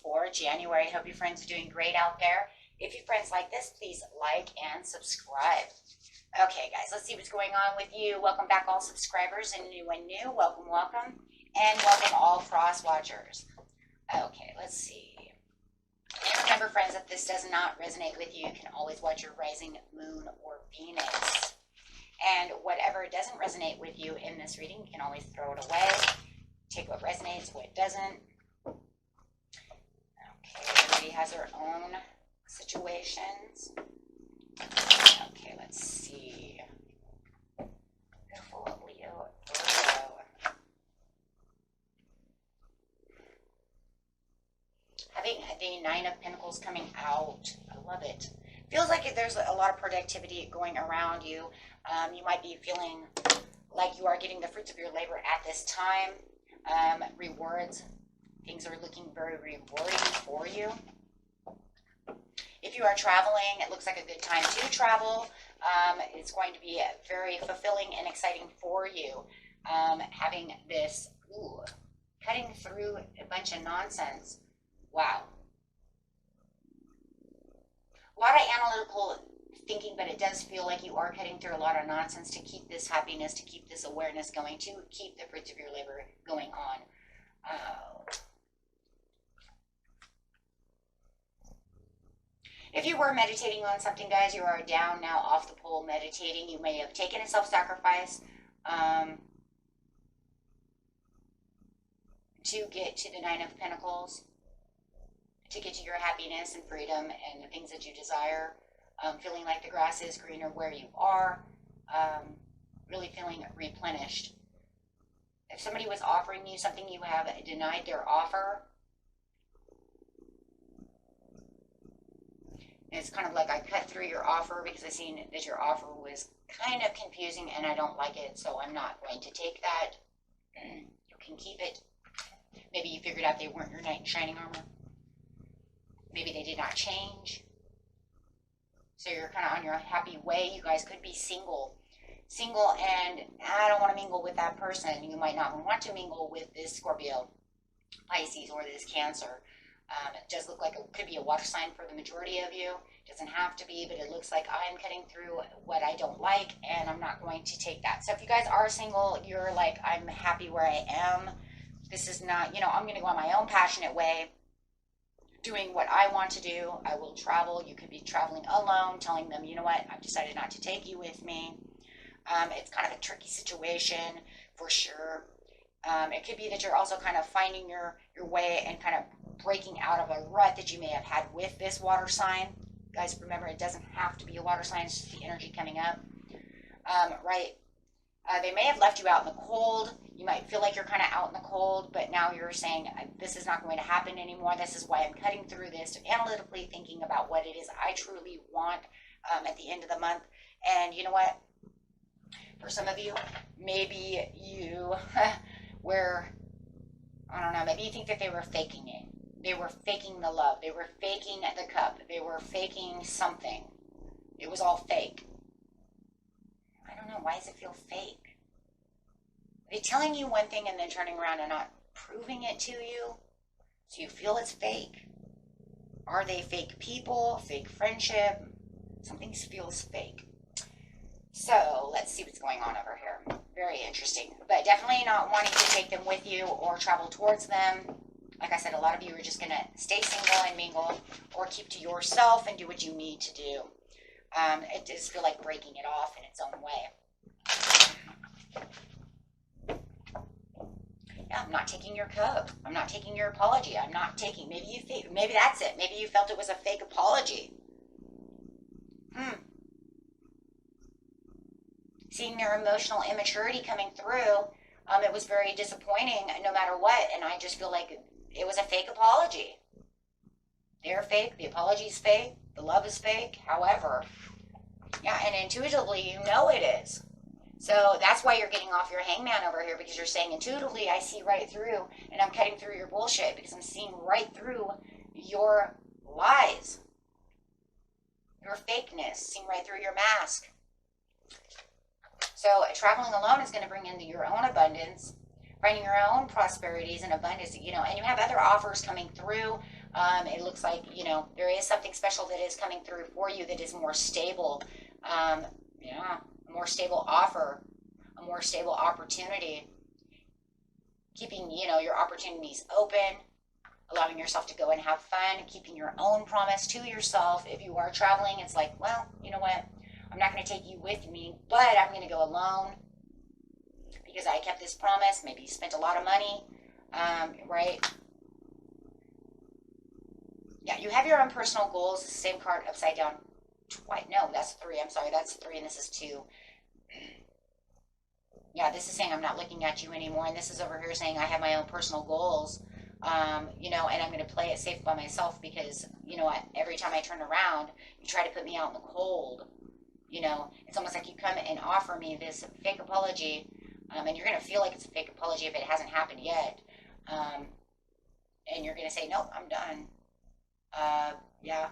for January. Hope your friends are doing great out there. If your friends like this, please like and subscribe. Okay, guys, let's see what's going on with you. Welcome back, all subscribers, and anyone new. Welcome, welcome. And welcome, all Frost Watchers. Okay, let's see. And remember, friends, if this does not resonate with you, you can always watch your rising moon or Venus. And whatever doesn't resonate with you in this reading, you can always throw it away. Take what resonates, what doesn't. Okay, everybody has their own situations. Okay, let's see. Beautiful Leo, Virgo. Having the Nine of Pentacles coming out. I love it. Feels like there's a lot of productivity going around you. You might be feeling like you are getting the fruits of your labor at this time. Rewards. Things are looking very rewarding for you. If you are traveling, it looks like a good time to travel. It's going to be very fulfilling and exciting for you. Having this, cutting through a bunch of nonsense. Wow. A lot of analytical thinking, but it does feel like you are cutting through a lot of nonsense to keep this happiness, to keep this awareness going, to keep the fruits of your labor going on. If you were meditating on something, guys, you are down now off the pole meditating. You may have taken a self-sacrifice to get to the Nine of Pentacles, to get to your happiness and freedom and the things that you desire. Feeling like the grass is greener where you are. Really feeling replenished. If somebody was offering you something, you have denied their offer. It's kind of like I cut through your offer because I seen that your offer was kind of confusing and I don't like it, so I'm not going to take that. You can keep it. Maybe you figured out they weren't your knight in shining armor. Maybe they did not change. So you're kind of on your happy way. You guys could be single. Single, and I don't want to mingle with that person. You might not want to mingle with this Scorpio, Pisces, or this Cancer. It does look like it could be a water sign for the majority of you. It doesn't have to be, but it looks like I'm cutting through what I don't like, and I'm not going to take that. So if you guys are single, you're like, I'm happy where I am. This is not, I'm going to go on my own passionate way, doing what I want to do. I will travel. You could be traveling alone, telling them, you know what, I've decided not to take you with me. It's kind of a tricky situation for sure. It could be that you're also kind of finding your way and kind of breaking out of a rut that you may have had with this water sign. Guys, remember, it doesn't have to be a water sign. It's just the energy coming up. Right? They may have left you out in the cold. You might feel like you're kind of out in the cold, but now you're saying, this is not going to happen anymore. This is why I'm cutting through this, analytically thinking about what it is I truly want at the end of the month. And you know what? For some of you, maybe you were, I don't know, maybe you think that they were faking it. They were faking the love. They were faking the cup. They were faking something. It was all fake. I don't know. Why does it feel fake? Are they telling you one thing and then turning around and not proving it to you? So you feel it's fake? Are they fake people? Fake friendship? Something feels fake. So let's see what's going on over here. Very interesting. But definitely not wanting to take them with you or travel towards them. Like I said, a lot of you are just going to stay single and mingle or keep to yourself and do what you need to do. It does feel like breaking it off in its own way. Yeah, I'm not taking your cup. I'm not taking your apology. I'm not taking, maybe that's it. Maybe you felt it was a fake apology. Seeing their emotional immaturity coming through, it was very disappointing no matter what, and I just feel like it was a fake apology. They're fake, the apology's fake, the love is fake, however. Yeah, and intuitively, you know it is. So that's why you're getting off your hangman over here, because you're saying intuitively, I see right through, and I'm cutting through your bullshit, because I'm seeing right through your lies. Your fakeness, seeing right through your mask. So traveling alone is going to bring in your own abundance. finding your own prosperities and abundance, you know, and you have other offers coming through. It looks like, you know, there is something special that is coming through for you that is more stable. Yeah, a more stable offer, a more stable opportunity. Keeping, you know, your opportunities open, allowing yourself to go and have fun, keeping your own promise to yourself. If you are traveling, it's like, well, you know what? I'm not going to take you with me, but I'm going to go alone because I kept this promise. Maybe you spent a lot of money, right? Yeah, you have your own personal goals. Same card upside down twice. No, that's 3. I'm sorry, that's 3, and this is 2. Yeah, this is saying I'm not looking at you anymore, and this is over here saying I have my own personal goals. You know, and I'm going to play it safe by myself because, you know, every time I turn around, you try to put me out in the cold. You know, it's almost like you come and offer me this fake apology, and you're going to feel like it's a fake apology if it hasn't happened yet. And you're going to say, nope, I'm done. Yeah,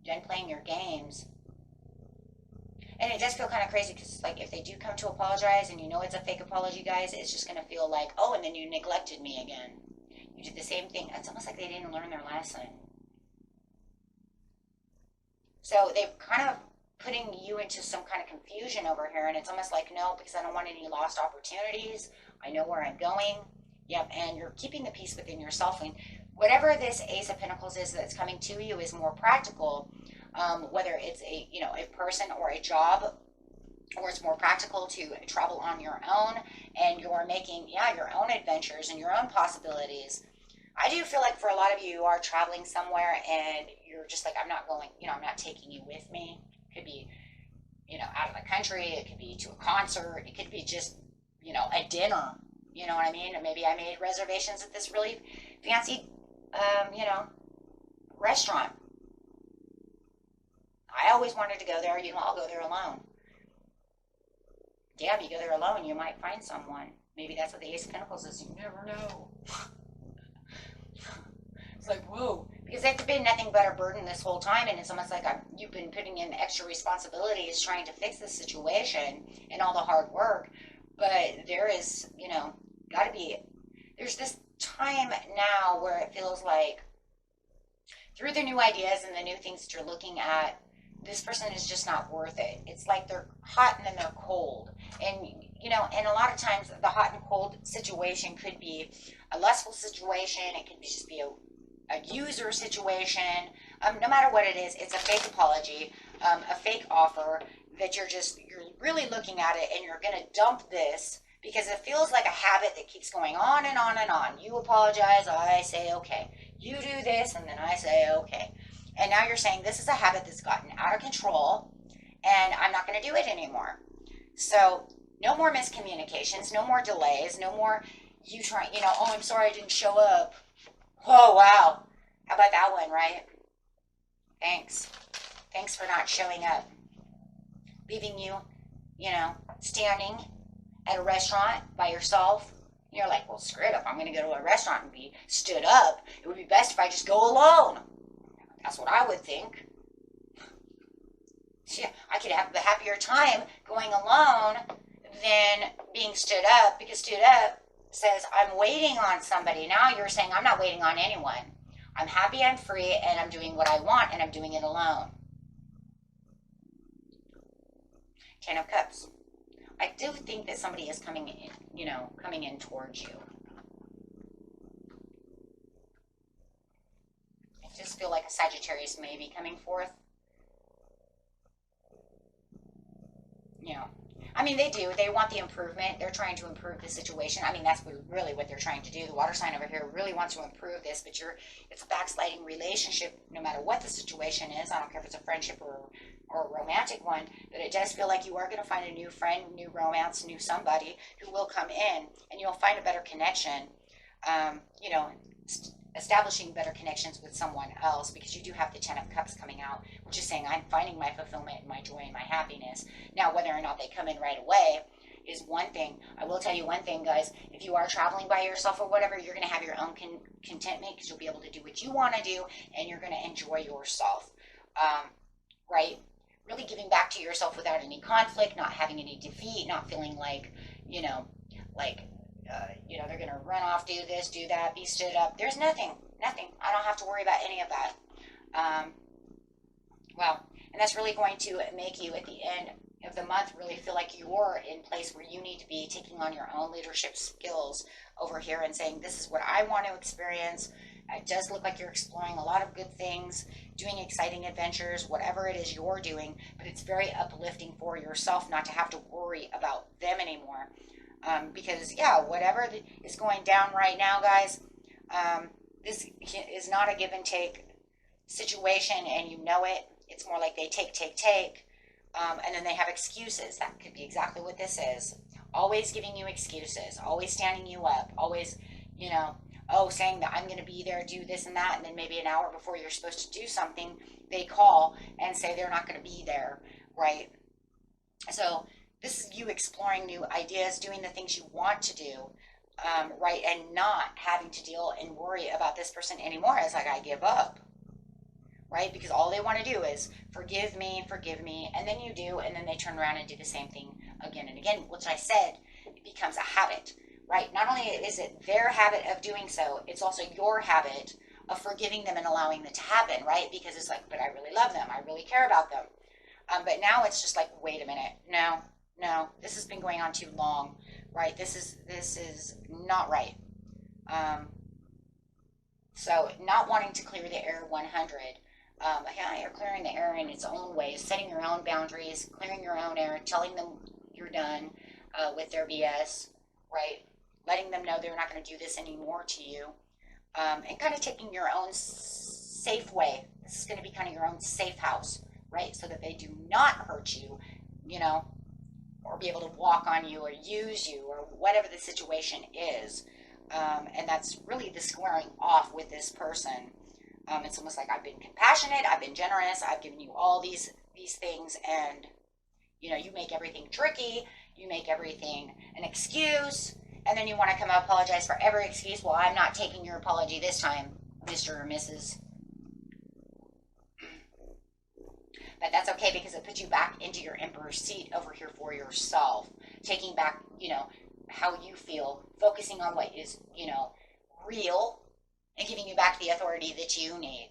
done playing your games. And it does feel kind of crazy because, like, if they do come to apologize and you know it's a fake apology, guys, it's just going to feel like, oh, and then you neglected me again. You did the same thing. It's almost like they didn't learn their lesson. So they're kind of putting you into some kind of confusion over here, and it's almost like, no, because I don't want any lost opportunities. I know where I'm going. Yep, and you're keeping the peace within yourself. And whatever this Ace of Pentacles is that's coming to you is more practical, whether it's a, you know, a person or a job, or it's more practical to travel on your own, and you're making, yeah, your own adventures and your own possibilities. I do feel like for a lot of you are traveling somewhere and you're just like, I'm not going, you know, I'm not taking you with me. It could be, you know, out of the country. It could be to a concert. It could be just, you know, a dinner. You know what I mean? Or maybe I made reservations at this really fancy, you know, restaurant. I always wanted to go there. You know, I'll go there alone. Damn, you go there alone, you might find someone. Maybe that's what the Ace of Pentacles is. You never know. It's like, whoa. Because it's been nothing but a burden this whole time, and it's almost like you've been putting in extra responsibilities trying to fix the situation and all the hard work. But there is, you know, got to be, there's this time now where it feels like through the new ideas and the new things that you're looking at, this person is just not worth it. It's like they're hot and then they're cold. And, you know, and a lot of times the hot and cold situation could be a lustful situation. It could just be a user situation. No matter what it is, it's a fake apology, a fake offer that you're really looking at it and you're going to dump this because it feels like a habit that keeps going on and on and on. You apologize, I say okay. You do this, and then I say okay. And now you're saying this is a habit that's gotten out of control and I'm not going to do it anymore. So no more miscommunications, no more delays, no more you trying, you know, oh, I'm sorry I didn't show up. Oh, wow. How about that one, right? Thanks. Thanks for not showing up. Leaving you, you know, standing at a restaurant by yourself. You're like, well, screw it. If I'm going to go to a restaurant and be stood up, it would be best if I just go alone. That's what I would think. Yeah, I could have a happier time going alone than being stood up, because stood up says I'm waiting on somebody. Now you're saying I'm not waiting on anyone. I'm happy, I'm free, and I'm doing what I want, and I'm doing it alone. 10 of Cups. I do think that somebody is coming in, you know, coming in towards you. I just feel like a Sagittarius may be coming forth. You know, I mean, they do. They want the improvement. They're trying to improve the situation. I mean, that's really what they're trying to do. The water sign over here really wants to improve this, but it's a backsliding relationship no matter what the situation is. I don't care if it's a friendship or a romantic one, but it does feel like you are going to find a new friend, new romance, new somebody who will come in, and you'll find a better connection, you know, establishing better connections with someone else, because you do have the 10 of Cups coming out, which is saying I'm finding my fulfillment and my joy and my happiness. Now, whether or not they come in right away is one thing. I will tell you one thing, guys. If you are traveling by yourself or whatever, you're going to have your own contentment, because you'll be able to do what you want to do, and you're going to enjoy yourself, right? Really giving back to yourself without any conflict, not having any defeat, not feeling like, you know, like you know, they're going to run off, do this, do that, be stood up. There's nothing. I don't have to worry about any of that. Well, and that's really going to make you at the end of the month really feel like you're in place where you need to be, taking on your own leadership skills over here and saying, this is what I want to experience. It does look like you're exploring a lot of good things, doing exciting adventures, whatever it is you're doing, but it's very uplifting for yourself not to have to worry about them anymore. Because, yeah, whatever is going down right now, guys, this is not a give and take situation, and you know it. It's more like they take, and then they have excuses. That could be exactly what this is. Always giving you excuses, always standing you up, always, you know, saying that I'm going to be there, do this and that, and then maybe an hour before you're supposed to do something, they call and say they're not going to be there, right? So this is you exploring new ideas, doing the things you want to do, right, and not having to deal and worry about this person anymore. It's like, I give up, right? Because all they want to do is forgive me, and then you do, and then they turn around and do the same thing again and again, which I said, it becomes a habit, right? Not only is it their habit of doing so, it's also your habit of forgiving them and allowing it to happen, right? Because it's like, but I really love them, I really care about them. But now it's just like, wait a minute, no, this has been going on too long, right? This is not right. So not wanting to clear the air 100. Yeah, you're clearing the air in its own ways, setting your own boundaries, clearing your own air, telling them you're done with their BS, right? Letting them know they're not going to do this anymore to you, and kind of taking your own safe way. This is going to be kind of your own safe house, right? So that they do not hurt you, you know, or be able to walk on you or use you or whatever the situation is. And that's really the squaring off with this person. It's almost like, I've been compassionate, I've been generous, I've given you all these things, and you know, you make everything tricky, you make everything an excuse, and then you want to come apologize for every excuse. Well, I'm not taking your apology this time, Mr. or Mrs. But that's okay, because it puts you back into your emperor's seat over here for yourself, taking back, you know, how you feel, focusing on what is, you know, real, and giving you back the authority that you need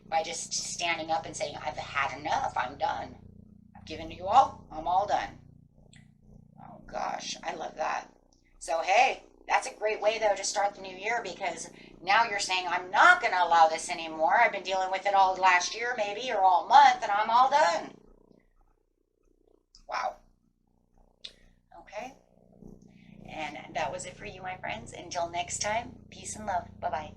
by just standing up and saying, I've had enough, I'm done. I've given you all, I'm all done. Oh gosh, I love that. So hey, that's a great way though to start the new year, because now you're saying, I'm not going to allow this anymore. I've been dealing with it all last year maybe, or all month, and I'm all done. Wow. Okay. And that was it for you, my friends. Until next time, peace and love. Bye-bye.